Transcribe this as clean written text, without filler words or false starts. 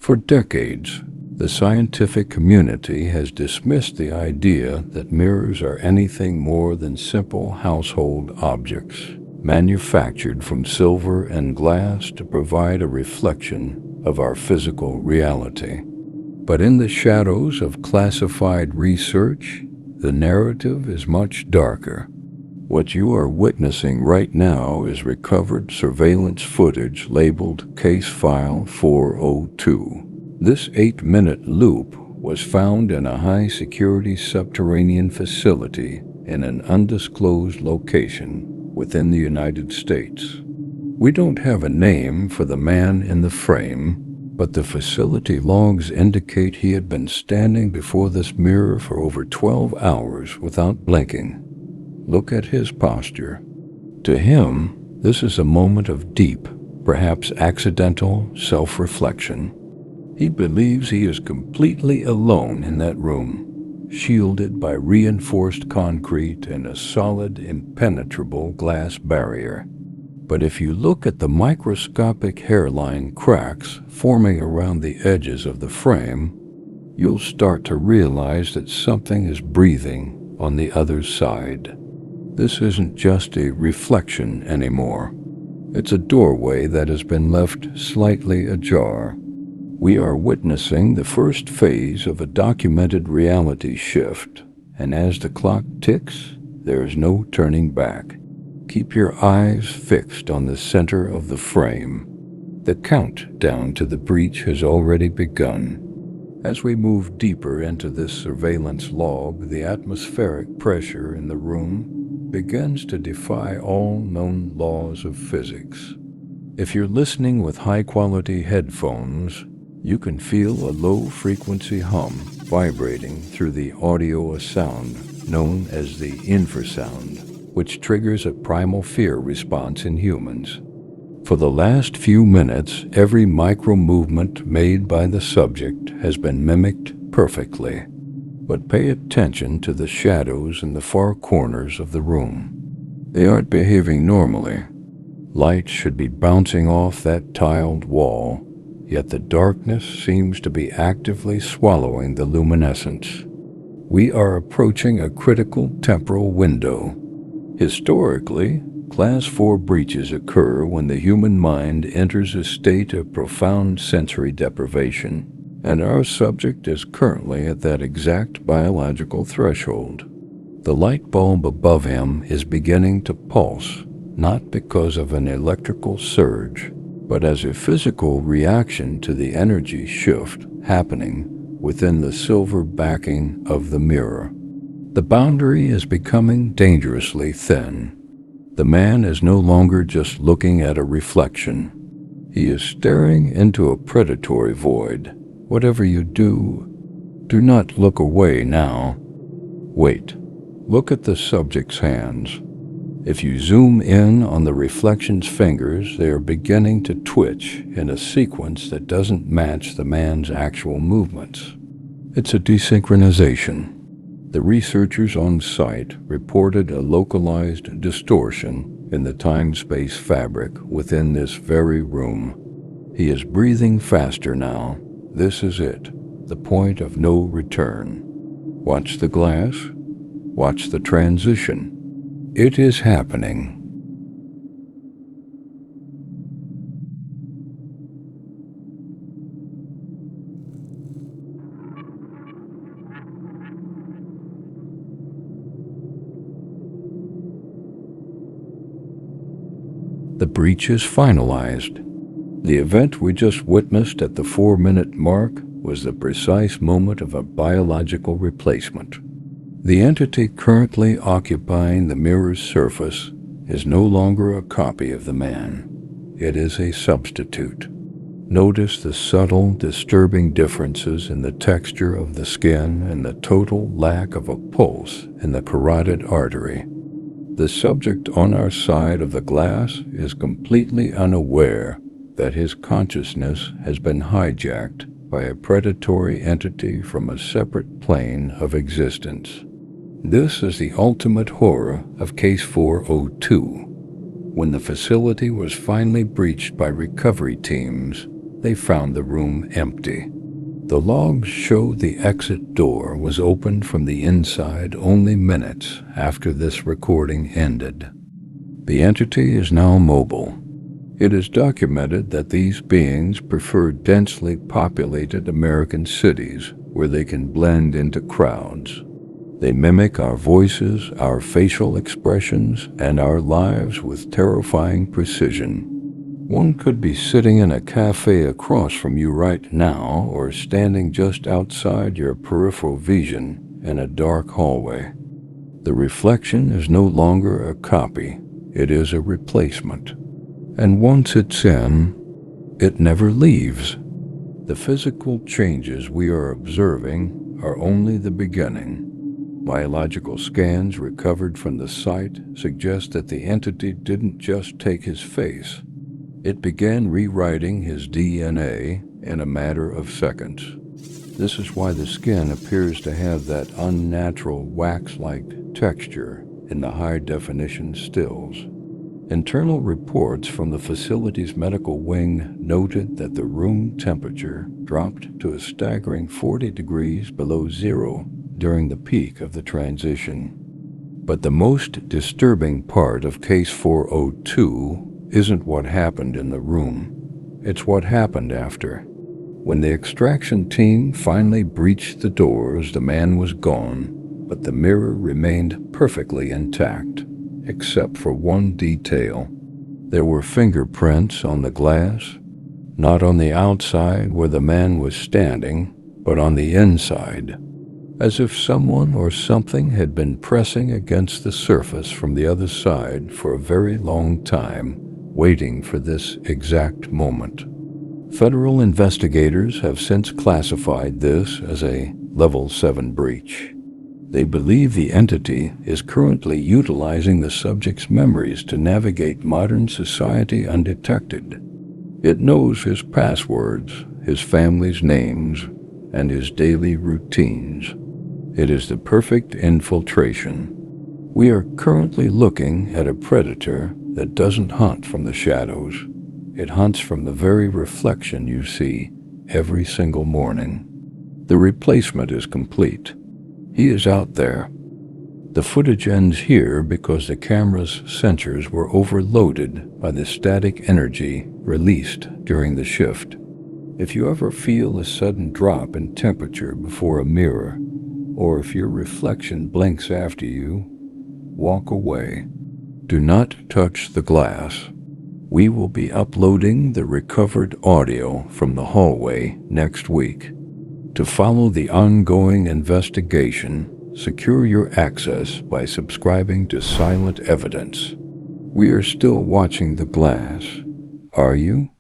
For decades, the scientific community has dismissed the idea that mirrors are anything more than simple household objects, manufactured from silver and glass to provide a reflection of our physical reality. But in the shadows of classified research, the narrative is much darker. What you are witnessing right now is recovered surveillance footage labeled Case File 402. This 8-minute loop was found in a high-security subterranean facility in an undisclosed location within the United States. We don't have a name for the man in the frame, but the facility logs indicate he had been standing before this mirror for over 12 hours without blinking. Look at his posture. To him, this is a moment of deep, perhaps accidental, self-reflection. He believes he is completely alone in that room, shielded by reinforced concrete and a solid, impenetrable glass barrier. But if you look at the microscopic hairline cracks forming around the edges of the frame, you'll start to realize that something is breathing on the other side. This isn't just a reflection anymore. It's a doorway that has been left slightly ajar. We are witnessing the first phase of a documented reality shift, and as the clock ticks, there is no turning back. Keep your eyes fixed on the center of the frame. The countdown to the breach has already begun. As we move deeper into this surveillance log, the atmospheric pressure in the room begins to defy all known laws of physics. If you're listening with high-quality headphones, you can feel a low-frequency hum vibrating through the audio sound known as the infrasound, which triggers a primal fear response in humans. For the last few minutes, every micro-movement made by the subject has been mimicked perfectly. But pay attention to the shadows in the far corners of the room. They aren't behaving normally. Light should be bouncing off that tiled wall, yet the darkness seems to be actively swallowing the luminescence. We are approaching a critical temporal window. Historically, Class 4 breaches occur when the human mind enters a state of profound sensory deprivation, and our subject is currently at that exact biological threshold. The light bulb above him is beginning to pulse, not because of an electrical surge, but as a physical reaction to the energy shift happening within the silver backing of the mirror. The boundary is becoming dangerously thin. The man is no longer just looking at a reflection. He is staring into a predatory void. Whatever you do, do not look away now. Wait. Look at the subject's hands. If you zoom in on the reflection's fingers, they are beginning to twitch in a sequence that doesn't match the man's actual movements. It's a desynchronization. The researchers on site reported a localized distortion in the time-space fabric within this very room. He is breathing faster now. This is it, the point of no return. Watch the glass. Watch the transition. It is happening. The breach is finalized. The event we just witnessed at the 4-minute mark was the precise moment of a biological replacement. The entity currently occupying the mirror's surface is no longer a copy of the man. It is a substitute. Notice the subtle, disturbing differences in the texture of the skin and the total lack of a pulse in the carotid artery. The subject on our side of the glass is completely unaware that his consciousness has been hijacked by a predatory entity from a separate plane of existence. This is the ultimate horror of Case 402. When the facility was finally breached by recovery teams, they found the room empty. The logs show the exit door was opened from the inside only minutes after this recording ended. The entity is now mobile. It is documented that these beings prefer densely populated American cities where they can blend into crowds. They mimic our voices, our facial expressions, and our lives with terrifying precision. One could be sitting in a cafe across from you right now, or standing just outside your peripheral vision in a dark hallway. The reflection is no longer a copy, it is a replacement. And once it's in, it never leaves. The physical changes we are observing are only the beginning. Biological scans recovered from the site suggest that the entity didn't just take his face. It began rewriting his DNA in a matter of seconds. This is why the skin appears to have that unnatural wax-like texture in the high-definition stills. Internal reports from the facility's medical wing noted that the room temperature dropped to a staggering 40 degrees below zero during the peak of the transition. But the most disturbing part of Case 402 isn't what happened in the room. It's what happened after. When the extraction team finally breached the doors, the man was gone, but the mirror remained perfectly intact, except for one detail. There were fingerprints on the glass, not on the outside where the man was standing, but on the inside, as if someone or something had been pressing against the surface from the other side for a very long time, waiting for this exact moment. Federal investigators have since classified this as a Level 7 breach. They believe the entity is currently utilizing the subject's memories to navigate modern society undetected. It knows his passwords, his family's names, and his daily routines. It is the perfect infiltration. We are currently looking at a predator that doesn't hunt from the shadows. It hunts from the very reflection you see every single morning. The replacement is complete. He is out there. The footage ends here because the camera's sensors were overloaded by the static energy released during the shift. If you ever feel a sudden drop in temperature before a mirror, or if your reflection blinks after you, walk away. Do not touch the glass. We will be uploading the recovered audio from the hallway next week. To follow the ongoing investigation, secure your access by subscribing to Silent Evidence. We are still watching the glass. Are you?